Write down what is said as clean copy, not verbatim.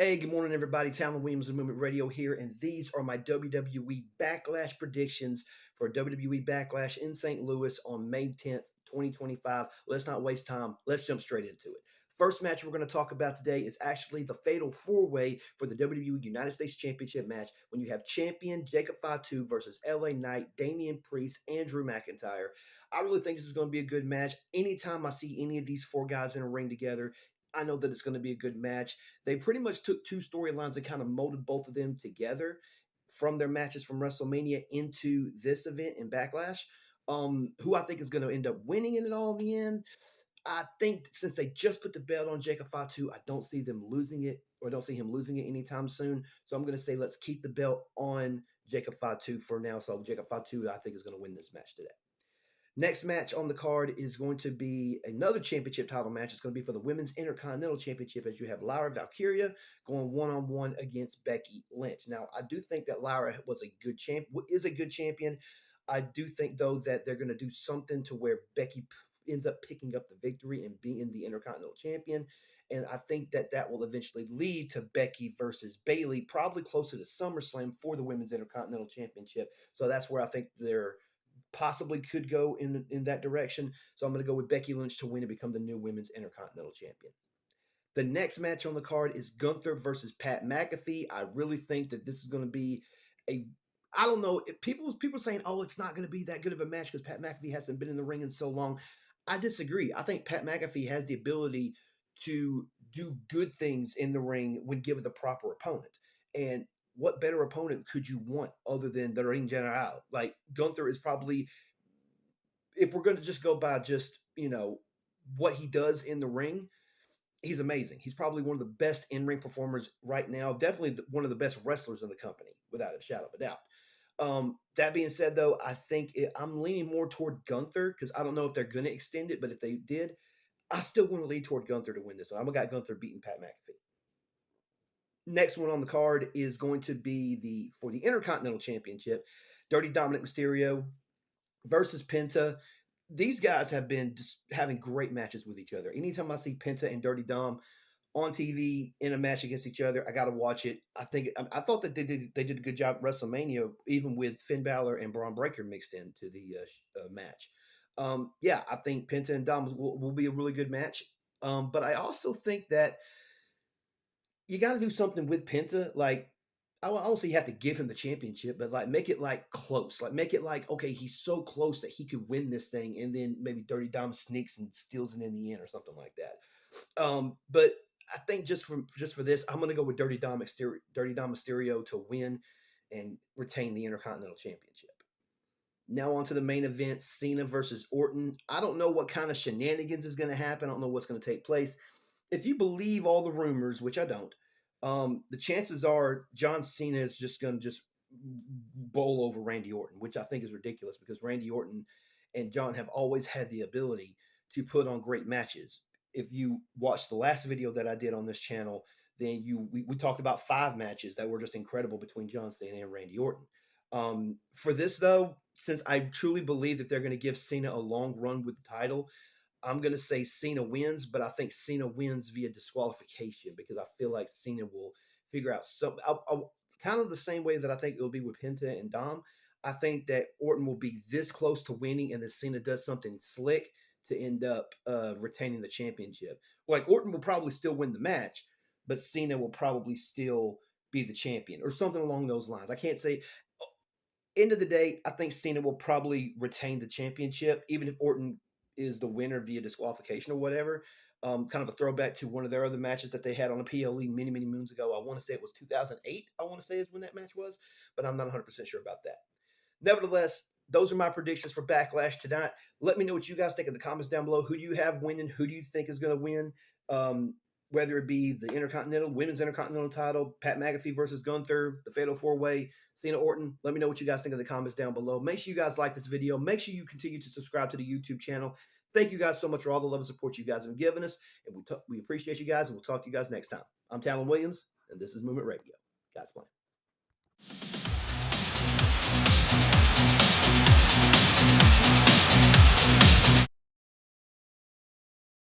Hey, good morning, everybody. Talon Williams of Movement Radio here, and these are my WWE Backlash predictions for WWE Backlash in St. Louis on May 10th, 2025. Let's not waste time. Let's jump straight into it. First match we're going to talk about today is actually the fatal four-way for the WWE United States Championship match when you have champion Jacob Fatu versus LA Knight, Damian Priest, and Drew McIntyre. I really think this is going to be a good match. Anytime I see any of these four guys in a ring together, I know that it's going to be a good match. They pretty much took two storylines and kind of molded both of them together from their matches from WrestleMania into this event in Backlash. Who I think is going to end up winning in it all in the end. I think since they just put the belt on Jacob Fatu, I don't see them losing it or don't see him losing it anytime soon. So I'm going to say let's keep the belt on Jacob Fatu for now. So Jacob Fatu, I think, is going to win this match today. Next match on the card is going to be another championship title match. It's going to be for the Women's Intercontinental Championship as you have Lyra Valkyria going one-on-one against Becky Lynch. Now, I do think that Lyra is a good champion. I do think, though, that they're going to do something to where Becky ends up picking up the victory and being the Intercontinental Champion. And I think that that will eventually lead to Becky versus Bayley, probably closer to SummerSlam for the Women's Intercontinental Championship. So that's where I think they're possibly could go in that direction. So I'm going to go with Becky Lynch to win and become the new Women's Intercontinental Champion. The next match on the card is Gunther versus Pat McAfee. I really think that this is going to be I don't know, people are saying, oh, it's not going to be that good of a match because Pat McAfee hasn't been in the ring in so long. I disagree. I think Pat McAfee has the ability to do good things in the ring when given the proper opponent. And what better opponent could you want other than the ring general? Like Gunther is probably, if we're going to just go by just, what he does in the ring, he's amazing. He's probably one of the best in-ring performers right now. Definitely one of the best wrestlers in the company, without a shadow of a doubt. That being said, though, I think I'm leaning more toward Gunther because I don't know if they're going to extend it, but if they did, I still want to lean toward Gunther to win this one. I'm going to got Gunther beating Pat McAfee. Next one on the card is going to be for the Intercontinental Championship, Dirty Dominic Mysterio versus Penta. These guys have been just having great matches with each other. Anytime I see Penta and Dirty Dom on TV in a match against each other, I got to watch it. I thought that they did a good job at WrestleMania, even with Finn Balor and Braun Breaker mixed into the match. I think Penta and Dom will be a really good match. But I also think that you got to do something with Penta. Like, I don't say you have to give him the championship, but like make it like close. Like make it like, okay, he's so close that he could win this thing, and then maybe Dirty Dom sneaks and steals it in the end or something like that. But I think just for this, I'm gonna go with Dirty Dom Mysterio to win and retain the Intercontinental Championship. Now on to the main event, Cena versus Orton. I don't know what kind of shenanigans is going to happen. I don't know what's going to take place. If you believe all the rumors, which I don't, the chances are John Cena is just going to just bowl over Randy Orton, which I think is ridiculous because Randy Orton and John have always had the ability to put on great matches. If you watch the last video that I did on this channel, then we talked about 5 matches that were just incredible between John Cena and Randy Orton. For this, though, since I truly believe that they're going to give Cena a long run with the title, I'm going to say Cena wins, but I think Cena wins via disqualification because I feel like Cena will figure out something. Kind of the same way that I think it'll be with Penta and Dom. I think that Orton will be this close to winning, and then Cena does something slick to end up retaining the championship. Like Orton will probably still win the match, but Cena will probably still be the champion or something along those lines. I can't say. End of the day, I think Cena will probably retain the championship, even if Orton is the winner via disqualification or whatever. Kind of a throwback to one of their other matches that they had on the PLE many, many moons ago. I want to say it was 2008. I want to say is when that match was, but I'm not 100% sure about that. Nevertheless, those are my predictions for Backlash tonight. Let me know what you guys think in the comments down below. Who do you have winning? Who do you think is going to win? Whether it be the Women's Intercontinental title, Pat McAfee versus Gunther, the Fatal 4-Way, Cena Orton. Let me know what you guys think in the comments down below. Make sure you guys like this video. Make sure you continue to subscribe to the YouTube channel. Thank you guys so much for all the love and support you guys have given us. And we appreciate you guys, and we'll talk to you guys next time. I'm Talon Williams, and this is Movement Radio. God's plan.